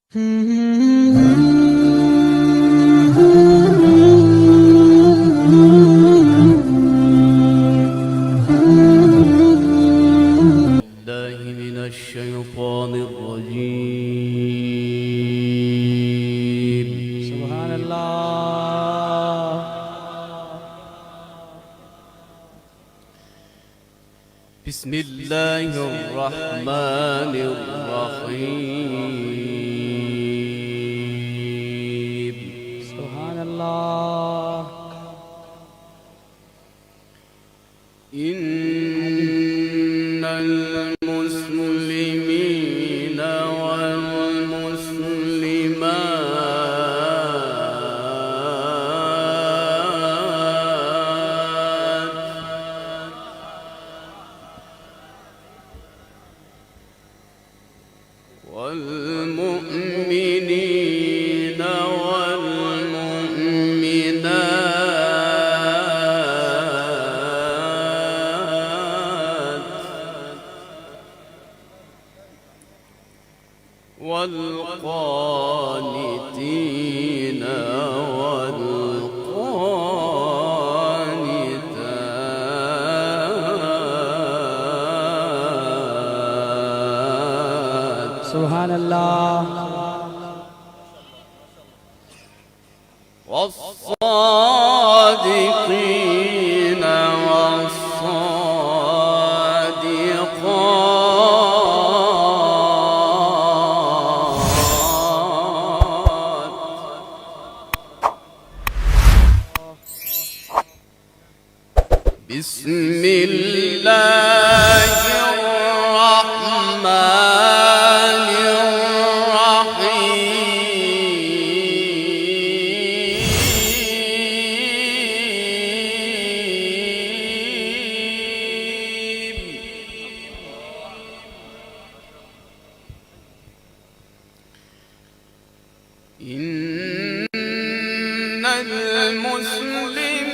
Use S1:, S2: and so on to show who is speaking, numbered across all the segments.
S1: الله من الشيطان الرجيم.
S2: سبحان الله.
S1: بسم الله الرحمن الرحيم.
S2: سبحان الله.
S1: إن المسلمين والمؤمنين والقانتين والقانتات.
S2: سبحان الله.
S1: والصادقين والصادقات. بسم الله الرحمن الرحيم. إن المسلمين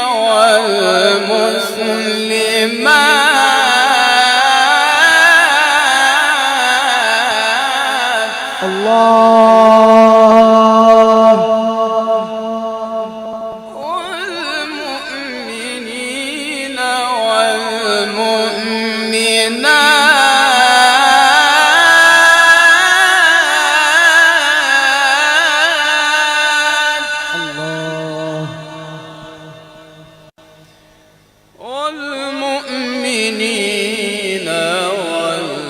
S1: والمسلمات
S2: الله.
S1: والمؤمنين والمؤمنات
S2: الله.
S1: والمؤمنين والمؤمنات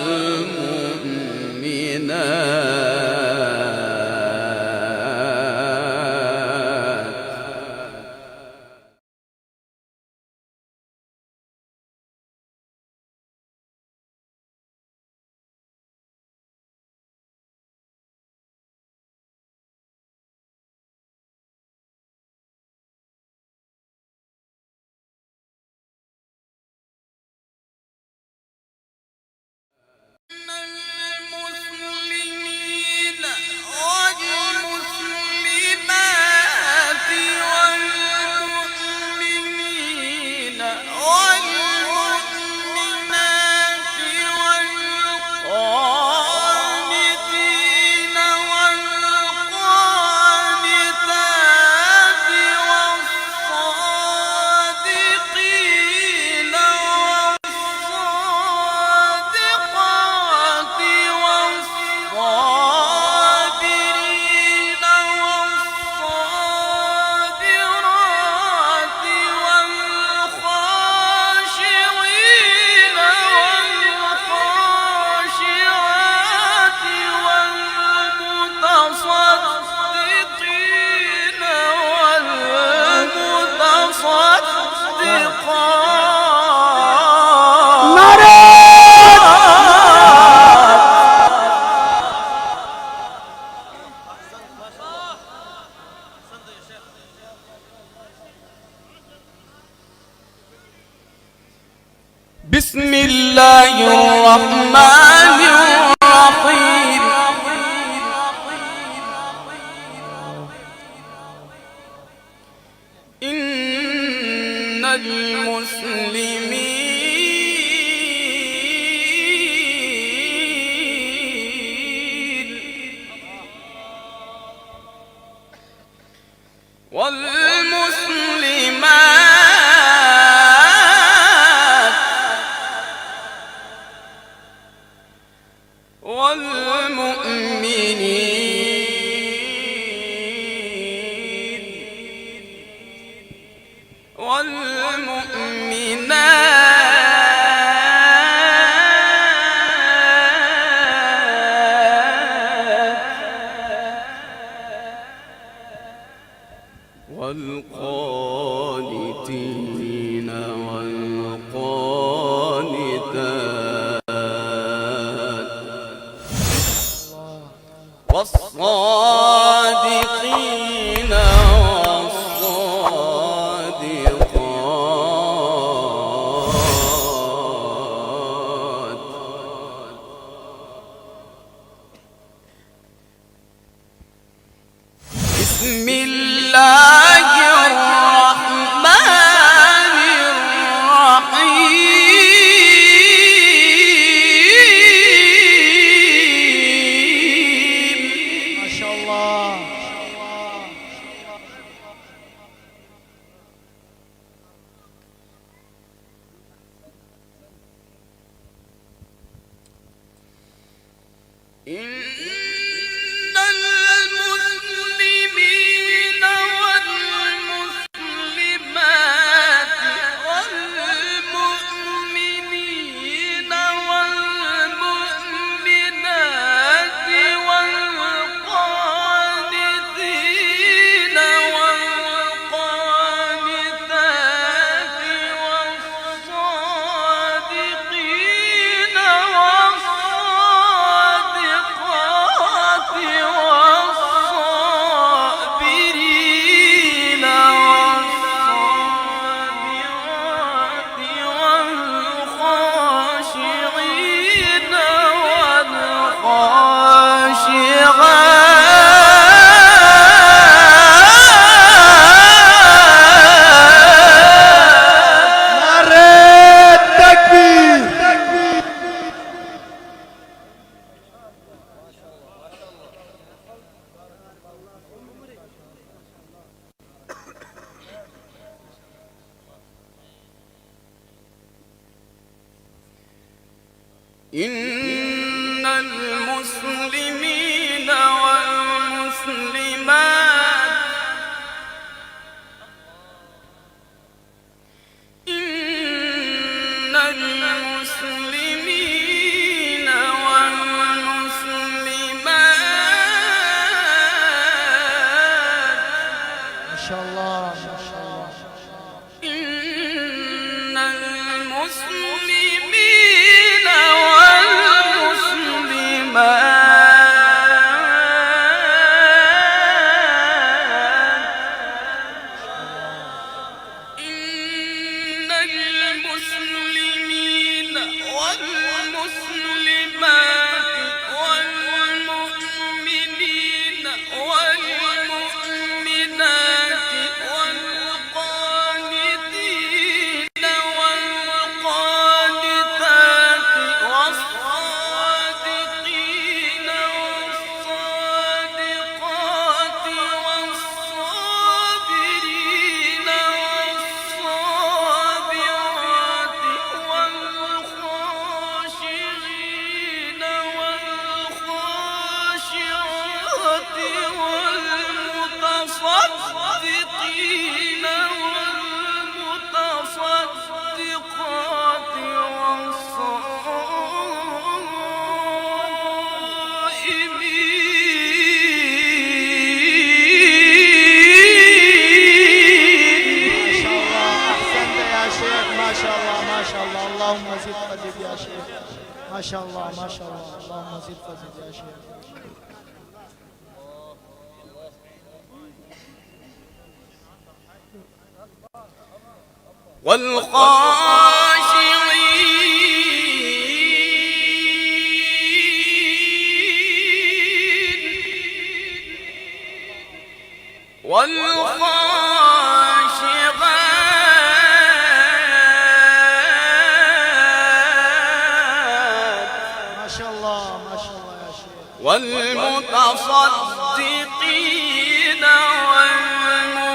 S1: بسم الله الرحمن الرحيم إن المسلمين والمسلمات والمؤمنين والمؤمنات والقانتين والقانتات والصادقين والصادقات بسم الله الرحمن الرحيم
S2: ما شاء الله.
S1: إن المسلمين والمسلمات والمؤمنين والمؤمنات والقانتين والقانتات والصادقين والصادقات والصابرين والصابرات والخاشعين والخاشعات
S2: نعرة تكبير.
S1: إن المسلمين والمسلمات إن المسلمين والمسلمات
S2: ما شاء الله ما شاء الله.
S1: إن المسلمين والمسلمات إن المسلمين والمسلمات والمؤمنين والمؤمنات والقانتين والقانتات والصادقين والصادقات والصابرين والصابرات والخاشعين والخاشعات والمتصدقين والمتصدقات والصائمين
S2: ما شاء الله احسنت يا شيخ. ما شاء الله ما شاء الله. اللهم زد فزد يا شيخ. ما شاء الله ما شاء الله. اللهم زد فزد يا شيخ.
S1: والخاشعين
S2: ما شاء الله ما شاء الله يا شيخ.
S1: والمتصدقين والمتصدقات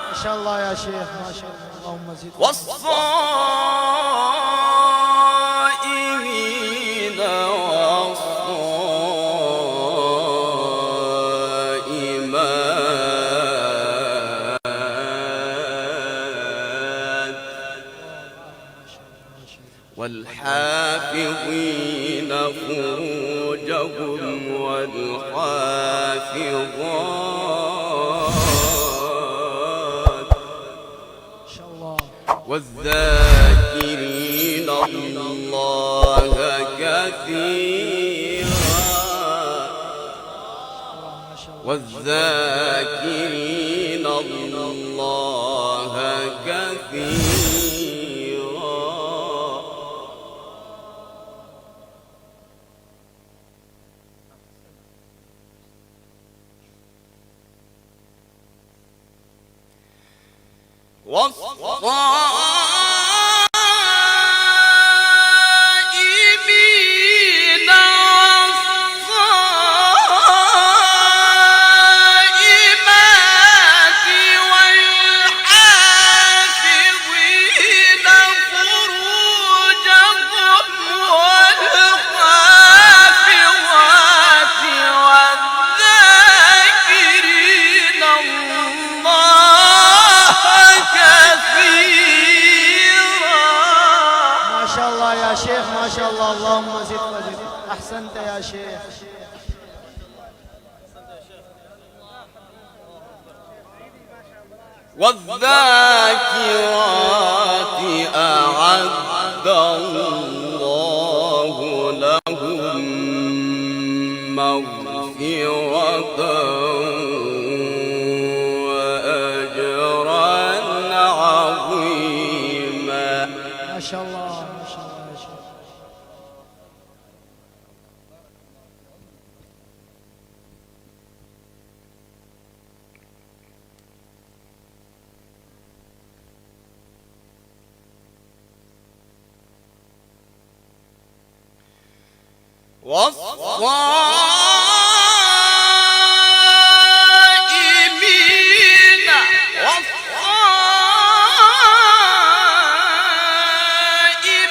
S2: ما شاء الله يا شيخ ما شاء الله. اللهم زد
S1: والصائمين والصائمات والحافظين فروجهم والحافظات
S2: ما شاء الله.
S1: والذاكرين الله كثيرا
S2: ما شاء الله.
S1: والذاكرين الله كثيرا والصائمين والصائمات والحافظين فروجهم والحافظات والذاكرين الله كثيرا.
S2: ما شاء الله يا شيخ ما شاء الله. اللهم زد وزد. أحسنت يا شيخ.
S1: والذاكرات أعد الله لهم مغفرة وأجرا عظيما.
S2: ما شاء الله ما شاء الله يا شيخ.
S1: والصائمين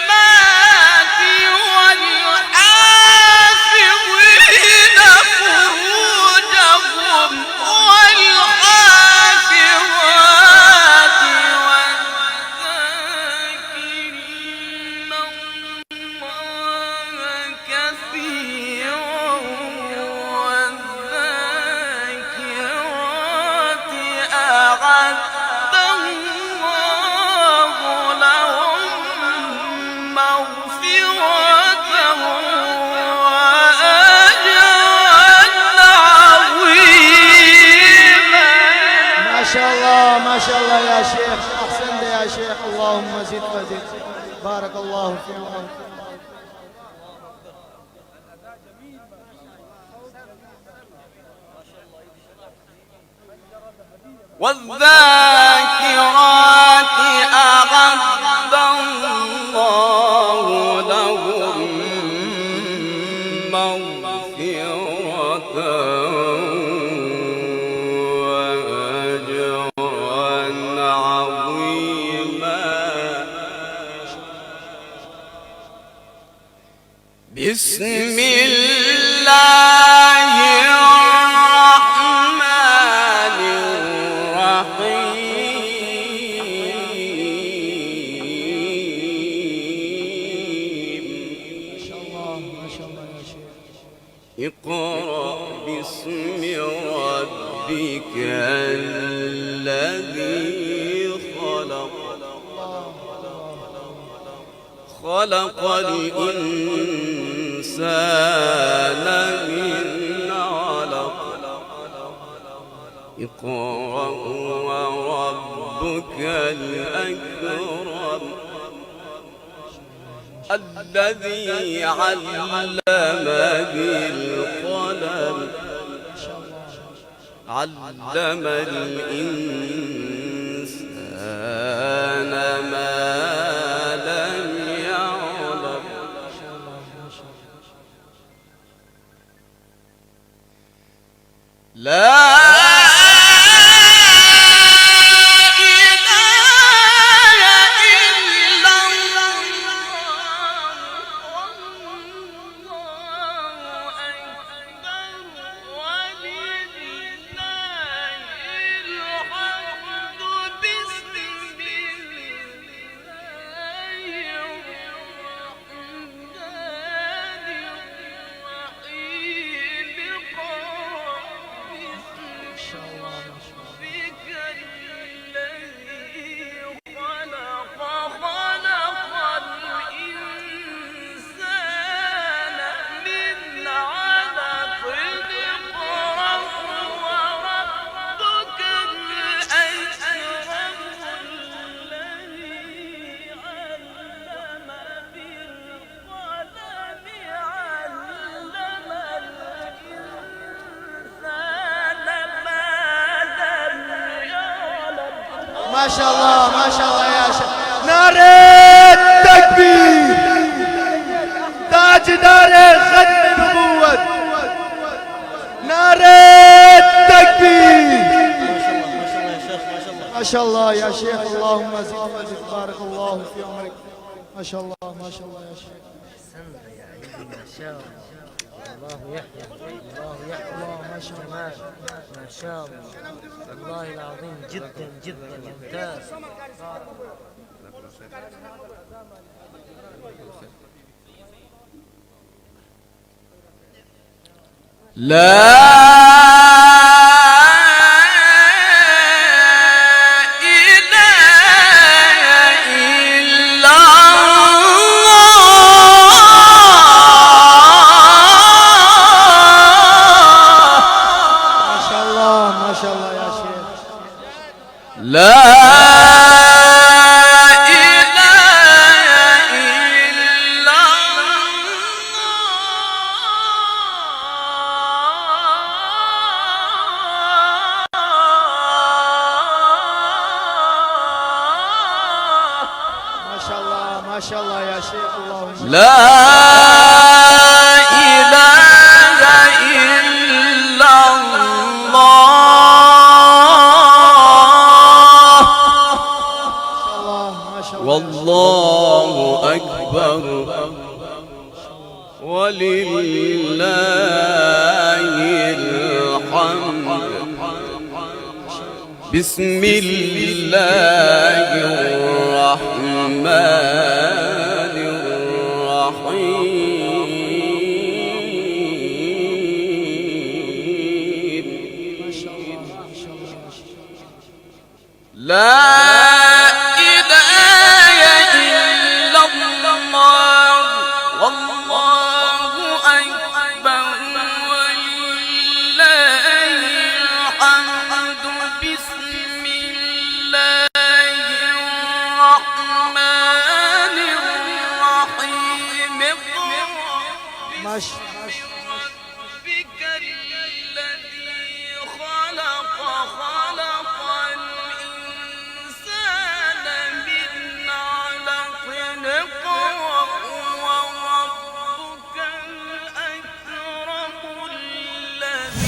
S1: والصائمات والحافظين فروجهم والحافظات والذاكرين الله كثيرا والذاكرات أعد الله لهم مغفرة وأجرا عظيما.
S2: ما شاء الله ما شاء الله يا شيخ. أحسنت يا شيخ. اللهم زد وزد. بارك الله فيكم.
S1: والذاكرات أعد الله لهم مغفرة وأجرا عظيما. بسم الله الرحمن الرحيم.
S2: ما شاء الله ما شاء الله يا شيخ.
S1: اقرأ باسم ربك الذي خلق. خلق الإنسان من علق. اقرأ وربك الأكرم. الذي علم بالقلم علم الإنسان ما لم يعلم لا
S2: ما شاء الله ما شاء الله يا شيخ. نار التكبير تاجدار ختم النبوة. نار التكبير. ما شاء الله يا شيخ. اللهم زد وزد. بارك الله في عمرك. ما شاء الله ما شاء الله يا شيخ.
S3: ما شاء الله. الله يحيى الله يحيى الله ما شاء الله ما شاء الله والله العظيم جدا جدا ممتاز.
S1: لا
S2: ما شاء الله يا شيخ. اللهم
S1: لا إله إلا الله.
S2: ما شاء الله
S1: والله أكبر ولله الحمد. بسم الله الرحمن الرحيم. لا إله إلا الله والله أكبر ولله الحمد. بسم الله الرحمن الرحيم.
S2: ما شاء
S1: ربك الذي خلق الإنسان من علق. اقرأ وربك الأكرم الذي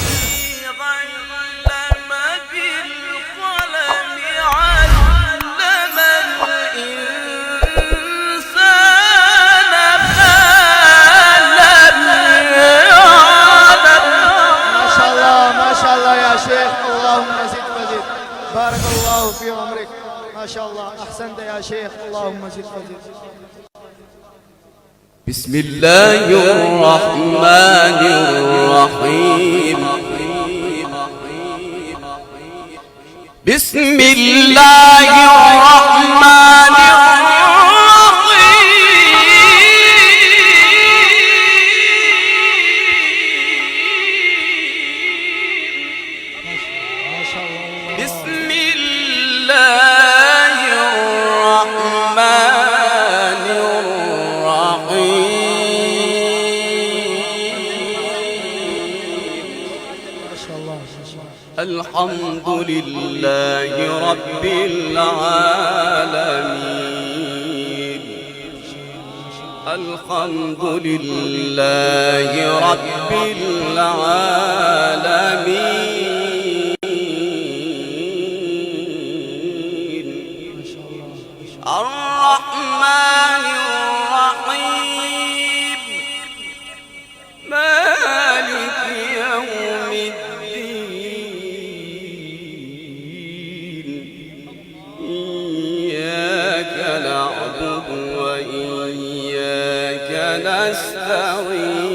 S1: علم بالقلم علم الإنسان ما لم يعلم.
S2: ما شاء الله ما شاء الله يا شيخ. اللهم زد وزد. بارك الله في عمرك. ما شاء الله أحسنت يا شيخ. اللهم زد وزد.
S1: بسم الله الرحمن الرحيم. بسم الله الرحمن
S2: ما شاء الله.
S1: بسم الله الرحمن الرحيم. لله رب العالمين الحمد لله رب العالمين الرحمن الرحيم مالك يوم الدين إياك نعبد وإياك نستعين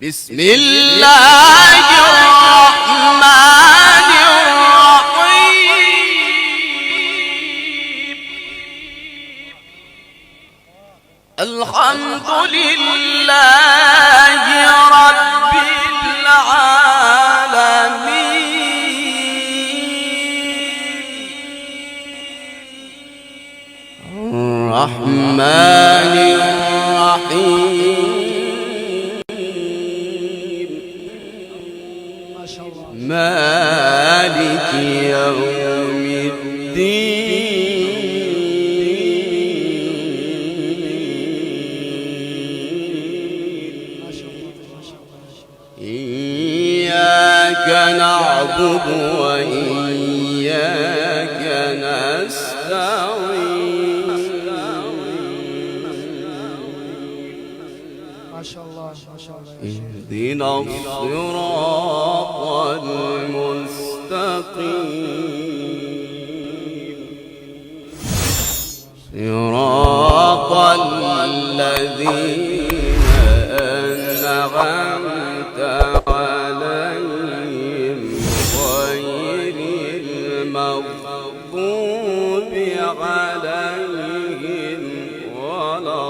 S1: بسم الله الرحمن الرحيم الحمد لله رب العالمين الرحمن الرحيم
S2: ما شاء الله
S1: مالك يوم الدين
S2: ما شاء الله ما شاء الله
S1: إياك نعبد وإياك نستعين
S2: ما شاء الله ما شاء الله يا شيخ.
S1: اهدنا الصراط المستقيم صراط الذين أنعمت عليهم غير المغضوب عليهم ولا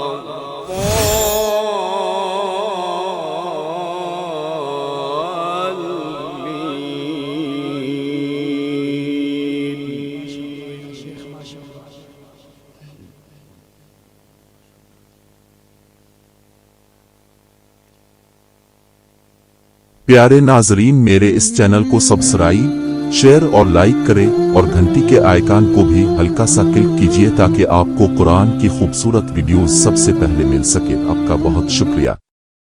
S2: يا شيخ ما شاء الله
S4: प्यारे नाजरीन, मेरे इस चैनल को सब्सक्राइब, शेयर और लाइक करें और घंटी के आइकन को भी हल्का सा क्लिक कीजिए ताकि आपको कुरान की खूबसूरत वीडियोस सबसे पहले मिल सके। आपका बहुत शुक्रिया।